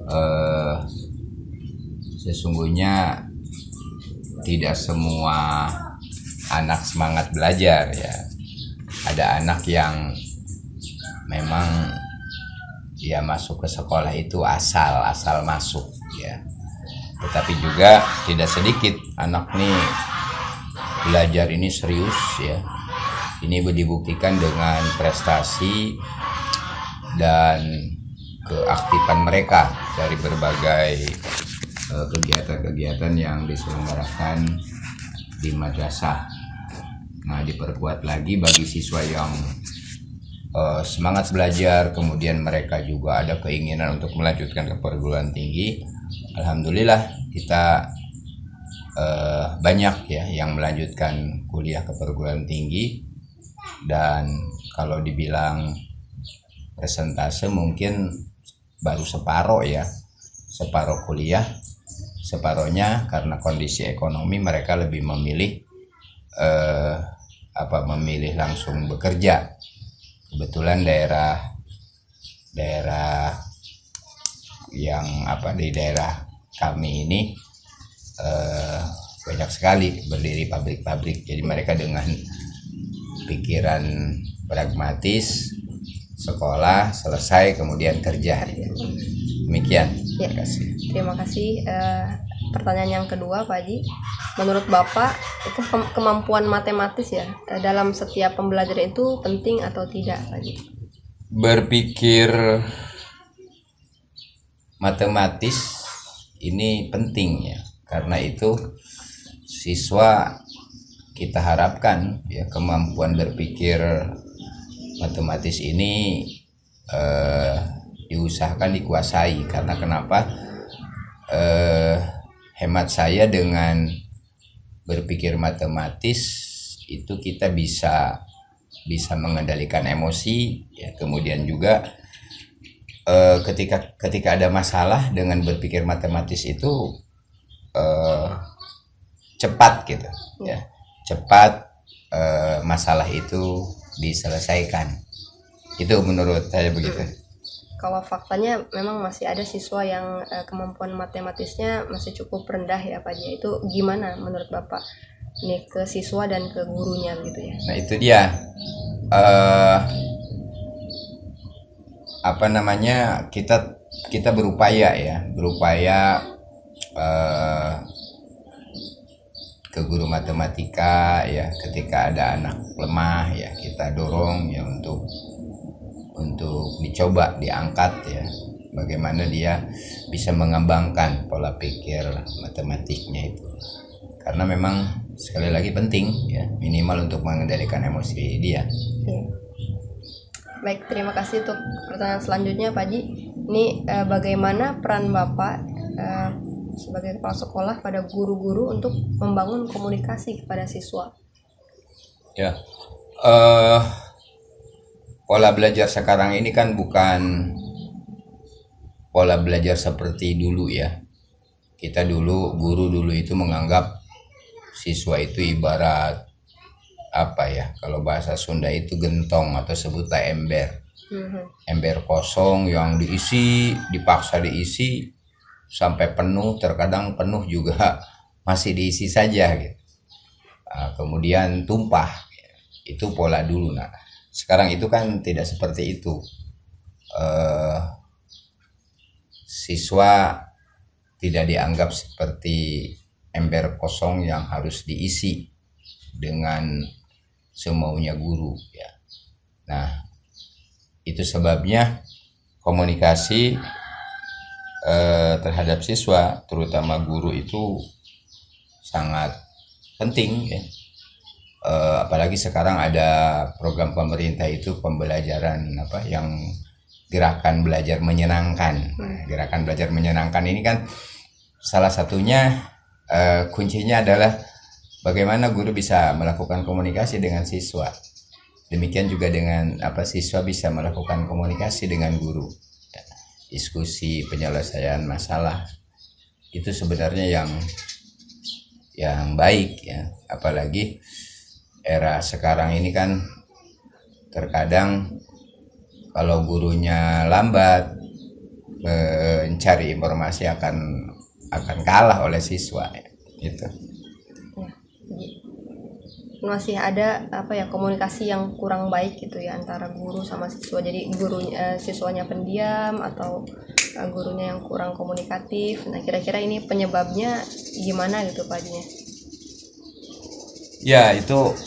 eh, sesungguhnya tidak semua anak semangat belajar ya. Ada anak yang memang dia masuk ke sekolah itu asal masuk ya. Tetapi juga tidak sedikit anak nih belajar ini serius ya. Ini dibuktikan dengan prestasi dan keaktifan mereka dari berbagai kegiatan-kegiatan yang diselenggarakan di madrasah. Nah, diperkuat lagi bagi siswa yang semangat belajar, kemudian mereka juga ada keinginan untuk melanjutkan ke perguruan tinggi. Alhamdulillah kita banyak ya yang melanjutkan kuliah ke perguruan tinggi, dan kalau dibilang persentase mungkin baru separuh ya, separuh kuliah, separuhnya karena kondisi ekonomi mereka lebih memilih memilih langsung bekerja. Kebetulan daerah yang di daerah kami ini banyak sekali berdiri pabrik-pabrik, jadi mereka dengan pikiran pragmatis sekolah selesai kemudian kerja. Demikian. Ya. Terima kasih. Pertanyaan yang kedua, Pak Haji, menurut Bapak itu kemampuan matematis ya dalam setiap pembelajaran itu penting atau tidak, Pak Haji? Berpikir matematis ini penting ya, karena itu siswa kita harapkan ya kemampuan berpikir matematis ini diusahakan dikuasai. Karena kenapa? Hemat saya dengan berpikir matematis itu kita bisa mengendalikan emosi ya, kemudian juga ketika ada masalah dengan berpikir matematis itu cepat gitu ya, cepat masalah itu diselesaikan. Itu menurut saya begitu. Kalau faktanya memang masih ada siswa yang kemampuan matematisnya masih cukup rendah ya Pak Haji. Itu gimana menurut Bapak nih ke siswa dan ke gurunya gitu ya? Nah itu dia kita berupaya ke guru matematika ya, ketika ada anak lemah ya kita dorong ya untuk dicoba diangkat ya, bagaimana dia bisa mengembangkan pola pikir matematiknya itu, karena memang sekali lagi penting ya, minimal untuk mengendalikan emosi dia. Ya. Baik, terima kasih untuk pertanyaan selanjutnya Pak Haji. Ini bagaimana peran Bapak sebagai kepala sekolah pada guru-guru untuk membangun komunikasi kepada siswa? Ya, pola belajar sekarang ini kan bukan pola belajar seperti dulu ya. Kita guru dulu itu menganggap siswa itu ibarat kalau bahasa Sunda itu gentong atau sebutlah ember. Ember kosong yang dipaksa diisi sampai penuh, terkadang penuh juga masih diisi saja gitu. Kemudian tumpah. Itu pola dulu. Nah, sekarang itu kan tidak seperti itu. Siswa tidak dianggap seperti ember kosong yang harus diisi dengan semaunya guru ya. Nah, itu sebabnya komunikasi terhadap siswa, terutama guru, itu sangat penting ya. Apalagi sekarang ada program pemerintah itu pembelajaran yang gerakan belajar menyenangkan. Gerakan belajar menyenangkan ini kan salah satunya kuncinya adalah bagaimana guru bisa melakukan komunikasi dengan siswa. Demikian juga dengan siswa bisa melakukan komunikasi dengan guru. Diskusi, penyelesaian masalah itu sebenarnya yang baik ya. Apalagi era sekarang ini kan terkadang kalau gurunya lambat mencari informasi akan kalah oleh siswa gitu. Ya, jadi masih ada apa ya, komunikasi yang kurang baik gitu ya antara guru sama siswa. Jadi siswanya pendiam atau gurunya yang kurang komunikatif. Nah, kira-kira ini penyebabnya gimana gitu Pak Haji? Ya, itu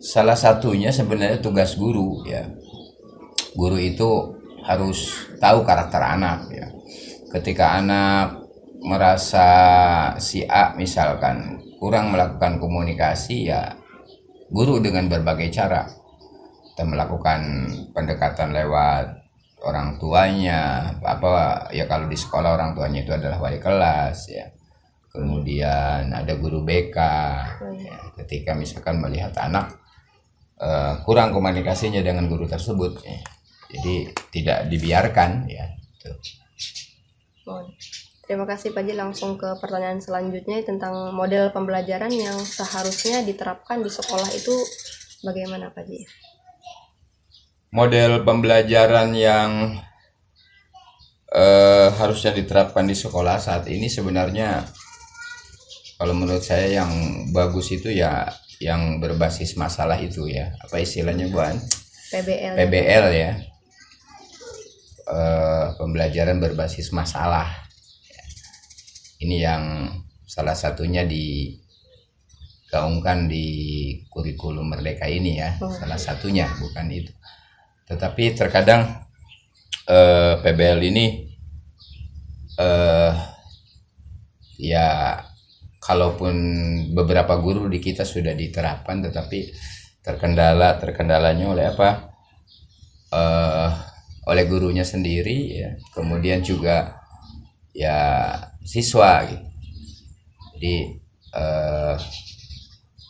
salah satunya sebenarnya tugas guru ya. Guru itu harus tahu karakter anak ya. Ketika anak merasa si A misalkan kurang melakukan komunikasi, ya guru dengan berbagai cara kita melakukan pendekatan lewat orang tuanya, apa ya, kalau di sekolah orang tuanya itu adalah wali kelas ya, kemudian ada guru BK ya, ketika misalkan melihat anak kurang komunikasinya dengan guru tersebut ya, jadi tidak dibiarkan ya gitu. Terima kasih Pak Haji. Langsung ke pertanyaan selanjutnya tentang model pembelajaran yang seharusnya diterapkan di sekolah itu bagaimana Pak Haji? Model pembelajaran yang harusnya diterapkan di sekolah saat ini sebenarnya kalau menurut saya yang bagus itu ya yang berbasis masalah itu ya, apa istilahnya Buan? PBL ya. Pembelajaran berbasis masalah. Ini yang salah satunya digaungkan di kurikulum Merdeka ini ya, salah satunya, bukan itu. Tetapi terkadang PBL ini ya kalaupun beberapa guru di kita sudah diterapkan, tetapi terkendalanya oleh apa? Oleh gurunya sendiri ya, kemudian juga ya siswa gitu. Jadi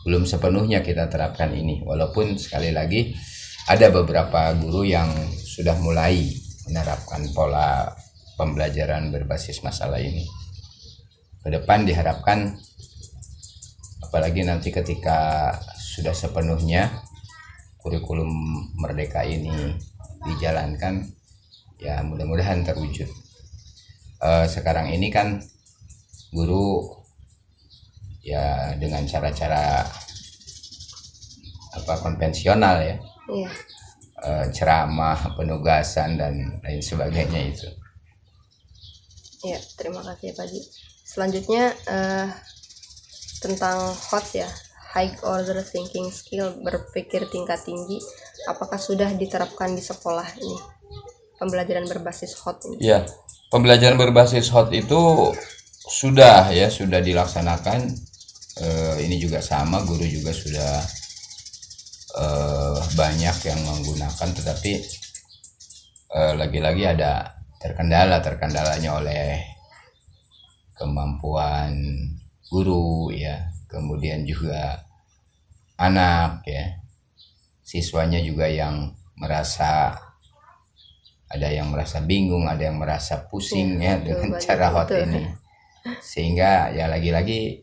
belum sepenuhnya kita terapkan ini, walaupun sekali lagi ada beberapa guru yang sudah mulai menerapkan pola pembelajaran berbasis masalah ini. Ke depan diharapkan, apalagi nanti ketika sudah sepenuhnya kurikulum Merdeka ini dijalankan, ya mudah-mudahan terwujud. Sekarang ini kan guru ya dengan cara-cara apa konvensional ya, Iya. Ceramah, penugasan dan lain sebagainya itu. Ya, terima kasih Pak Haji. Selanjutnya tentang HOTS ya, High Order Thinking Skill, berpikir tingkat tinggi. Apakah sudah diterapkan di sekolah ini pembelajaran berbasis HOT ini? Ya, pembelajaran berbasis HOT itu sudah dilaksanakan. Ini juga sama, guru juga sudah banyak yang menggunakan, tetapi lagi-lagi ada terkendalanya oleh kemampuan guru ya, kemudian juga anak ya, siswanya juga yang ada yang merasa bingung, ada yang merasa pusing ya dengan cara HOT ini, sehingga ya lagi-lagi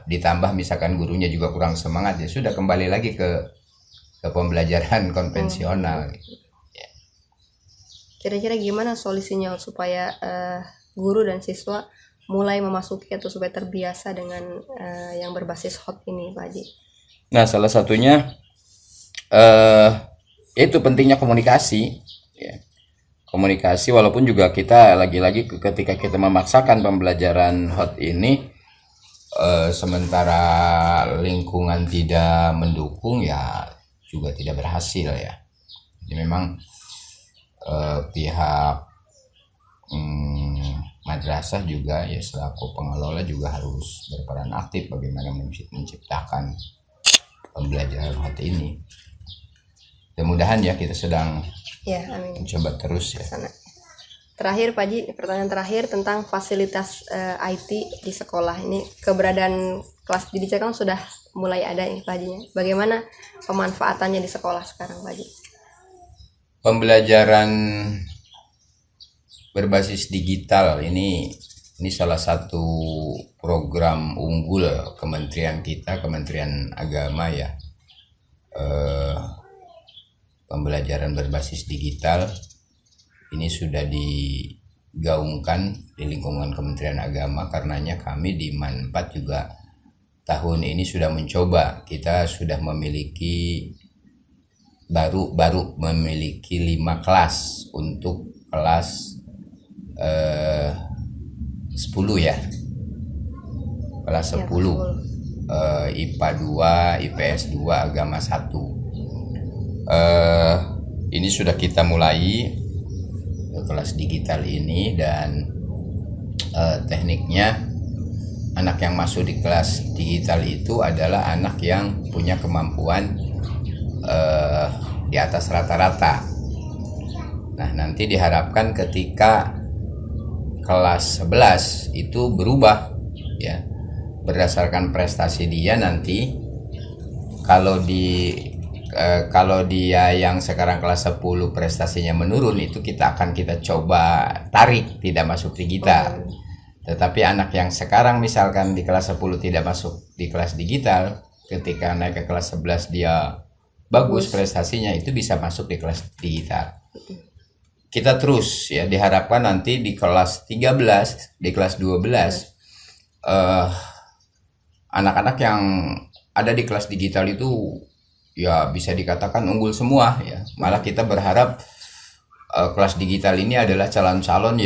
ditambah misalkan gurunya juga kurang semangat, ya sudah kembali lagi ke pembelajaran konvensional. Kira-kira gimana solusinya supaya guru dan siswa mulai memasuki atau supaya terbiasa dengan yang berbasis HOT ini Pak Haji? Nah, salah satunya itu pentingnya komunikasi ya. Komunikasi, walaupun juga kita lagi-lagi ketika kita memaksakan pembelajaran HOT ini sementara lingkungan tidak mendukung, ya juga tidak berhasil ya. Jadi memang pihak madrasah juga ya selaku pengelola juga harus berperan aktif bagaimana menciptakan pembelajaran HOT ini. Mudah-mudahan ya kita sedang mencoba terus ya. Sana. Terakhir Pak Haji, pertanyaan terakhir tentang fasilitas IT di sekolah ini. Keberadaan kelas digital kan sudah mulai ada ini Pak Haji. Bagaimana pemanfaatannya di sekolah sekarang Pak Haji? Pembelajaran berbasis digital ini salah satu program unggul Kementerian kita, Kementerian Agama ya. pembelajaran berbasis digital ini sudah digaungkan di lingkungan Kementerian Agama, karenanya kami di MAN 4 juga tahun ini sudah mencoba. Kita sudah memiliki baru memiliki 5 kelas untuk kelas 10 ya. Kelas 10. IPA 2, IPS 2, agama 1. Ini sudah kita mulai kelas digital ini, dan tekniknya anak yang masuk di kelas digital itu adalah anak yang punya kemampuan di atas rata-rata. Nah, nanti diharapkan ketika kelas 11 itu berubah ya, berdasarkan prestasi dia nanti. Kalau dia yang sekarang kelas 10 prestasinya menurun, itu kita coba tarik tidak masuk digital. Tetapi anak yang sekarang misalkan di kelas 10 tidak masuk di kelas digital, ketika naik ke kelas 11 dia bagus prestasinya, itu bisa masuk di kelas digital. Kita terus ya, diharapkan nanti di kelas 13, di kelas 12 anak-anak yang ada di kelas digital itu ya bisa dikatakan unggul semua ya. Malah kita berharap kelas digital ini adalah calon-calon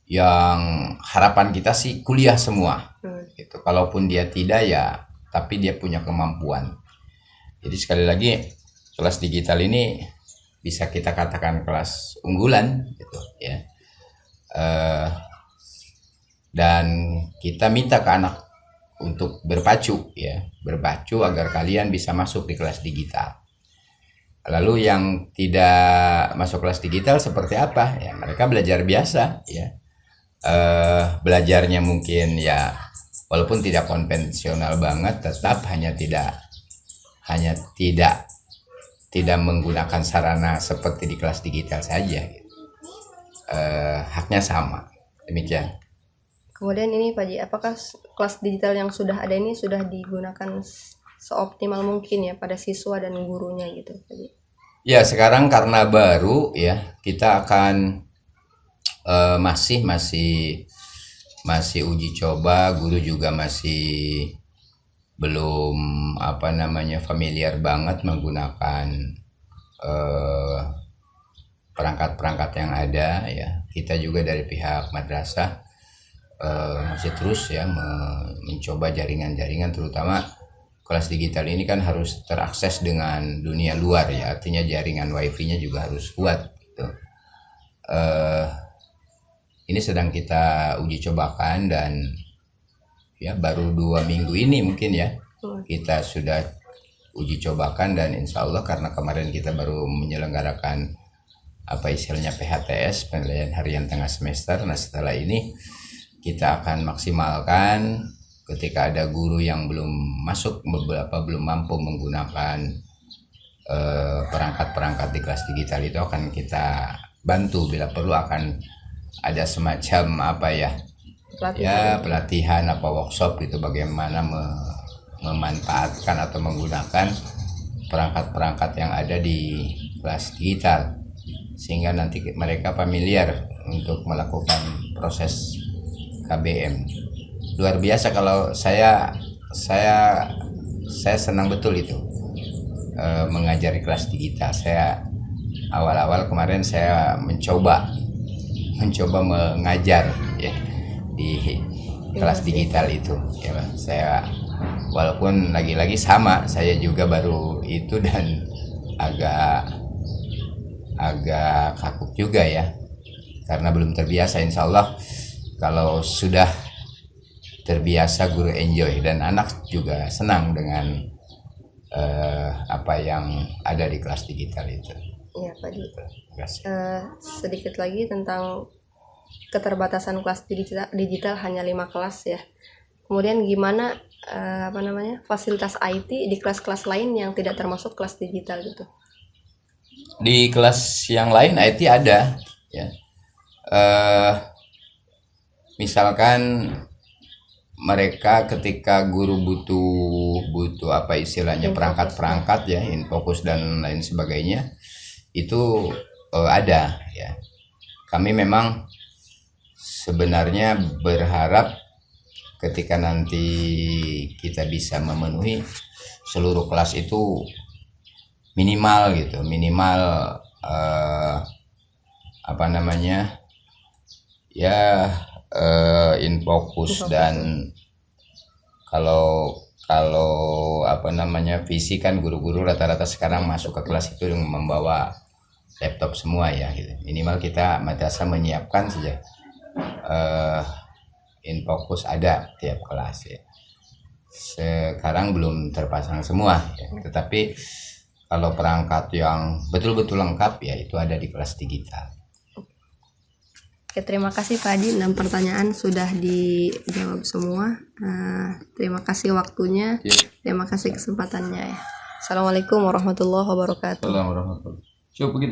yang harapan kita sih kuliah semua gitu. Kalaupun dia tidak ya, tapi dia punya kemampuan. Jadi sekali lagi, kelas digital ini bisa kita katakan kelas unggulan gitu ya. Dan kita minta ke anak untuk berpacu agar kalian bisa masuk di kelas digital. Lalu yang tidak masuk kelas digital seperti apa ya, mereka belajar biasa ya. Belajarnya mungkin ya walaupun tidak konvensional banget, tetap hanya tidak menggunakan sarana seperti di kelas digital saja gitu. Haknya sama, demikian. Kemudian ini Pak Ji, apakah kelas digital yang sudah ada ini sudah digunakan seoptimal mungkin ya pada siswa dan gurunya gitu Pak Ji? Ya, sekarang karena baru ya, kita akan masih uji coba. Guru juga masih belum familiar banget menggunakan perangkat-perangkat yang ada ya. Kita juga dari pihak madrasah masih terus ya mencoba jaringan-jaringan, terutama kelas digital ini kan harus terakses dengan dunia luar ya, artinya jaringan wifi-nya juga harus kuat gitu. Ini sedang kita uji cobakan, dan ya baru 2 minggu ini mungkin ya kita sudah uji cobakan, dan insya Allah karena kemarin kita baru menyelenggarakan PHTS, penilaian harian tengah semester. Nah, setelah ini kita akan maksimalkan. Ketika ada guru yang belum masuk, beberapa belum mampu menggunakan perangkat-perangkat di kelas digital, itu akan kita bantu. Bila perlu akan ada semacam pelatihan workshop gitu, bagaimana memanfaatkan atau menggunakan perangkat-perangkat yang ada di kelas digital, sehingga nanti mereka familiar untuk melakukan proses KBM. Luar biasa, kalau saya senang betul itu mengajari kelas digital. Saya awal-awal kemarin saya mencoba mengajar ya di kelas digital itu ya. Saya walaupun lagi-lagi sama, saya juga baru itu dan agak kaku juga ya, karena belum terbiasa. Insya Allah kalau sudah terbiasa, guru enjoy dan anak juga senang dengan apa yang ada di kelas digital itu. Iya Pak Ji. Sedikit lagi tentang keterbatasan kelas digital hanya 5 kelas ya. Kemudian gimana fasilitas IT di kelas-kelas lain yang tidak termasuk kelas digital gitu? Di kelas yang lain IT ada ya. Misalkan mereka ketika guru butuh apa istilahnya perangkat-perangkat ya, infocus dan lain sebagainya itu ada ya. Kami memang sebenarnya berharap ketika nanti kita bisa memenuhi seluruh kelas itu minimal gitu, minimal apa namanya ya, infocus dan kalau apa namanya visi kan guru-guru rata-rata sekarang masuk ke kelas itu dengan membawa laptop semua ya gitu. Minimal kita madrasah menyiapkan saja infocus ada tiap kelas ya. Sekarang belum terpasang semua ya. Tetapi kalau perangkat yang betul-betul lengkap ya itu ada di kelas digital. Oke, terima kasih Pak Haji. 6 pertanyaan sudah dijawab semua. Terima kasih waktunya. Terima kasih kesempatannya ya. Assalamualaikum warahmatullahi wabarakatuh. Assalamualaikum warahmatullahi wabarakatuh.